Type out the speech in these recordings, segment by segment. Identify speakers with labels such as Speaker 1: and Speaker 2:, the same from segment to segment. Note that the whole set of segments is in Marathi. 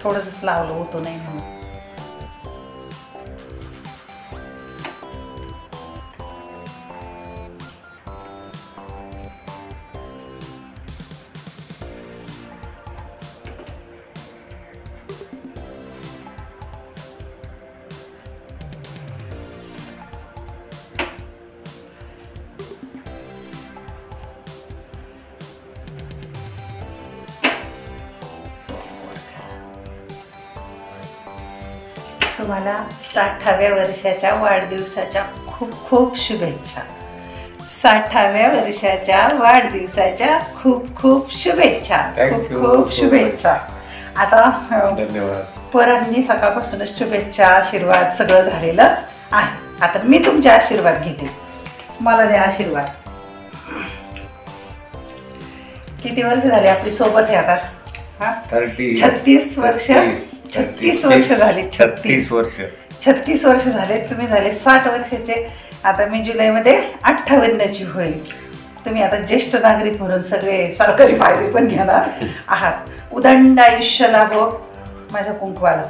Speaker 1: थोडंसंच लावलं होतं नाही म्हणून. तुम्हाला 60व्या वर्षाच्या वाढदिवसाच्या खूप खूप शुभेच्छा. 60व्या वर्षाच्या वाढदिवसाच्या खूप खूप शुभेच्छा. खूप खूप शुभेच्छा. आता
Speaker 2: धन्यवाद.
Speaker 1: पोरांनी सकाळपासूनच शुभेच्छा आशीर्वाद सगळं झालेलं आहे. आता मी तुमचे आशीर्वाद घेते. मला द्या आशीर्वाद. किती वर्ष झाली आपली सोबत आहे आता? हा 36 वर्ष. 36 वर्ष झाली.
Speaker 2: 36 वर्ष.
Speaker 1: 36 वर्ष झाले. तुम्ही झाले 60 वर्षाचे. आता मी जुलैमध्ये 58ची होईल. तुम्ही आता ज्येष्ठ नागरिक म्हणून सगळे सरकारी फायदे पण घेणार आहात. उदंड आयुष्य लाभो माझ्या कुंकवाला.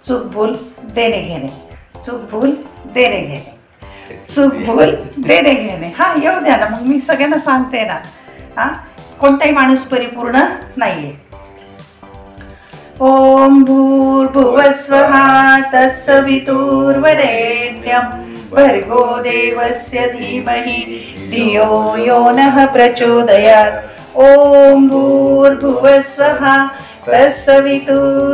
Speaker 1: चूक भूल देणे घेणे. चूक भूल देणे घेणे. चूक भूल देणे घेणे. हा येऊ द्या ना मग. मी सगळ्यांना सांगते ना. हा कोणताही माणूस परिपूर्ण नाहीये. ओम भूर्भुवस्वः तत्सवितुर्वरेण्यं भर्गो देवस्य धीमहि धियो यो नः प्रचोदयात्. ओम भूर्भुवस्वः तत्सवितुर्वरेण्यं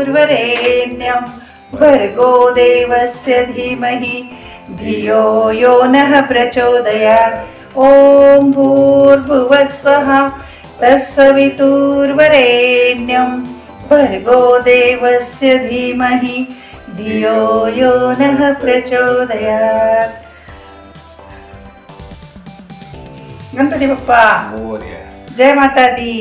Speaker 1: भर्गो देवस्य धीमहि धियो यो नः प्रचोदयात्. ओम भूर्भुवस्वः तत्सवितुर्वरेण्यं भर्गो देवस्य धीमहि धियो यो नः प्रचोदयात्. गणपती बाप्पा
Speaker 2: मोरया.
Speaker 1: जय माता दी.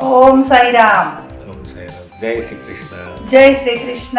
Speaker 1: ओम साईराम.
Speaker 2: ओम साईराम. जय श्री कृष्ण.
Speaker 1: जय श्री कृष्ण.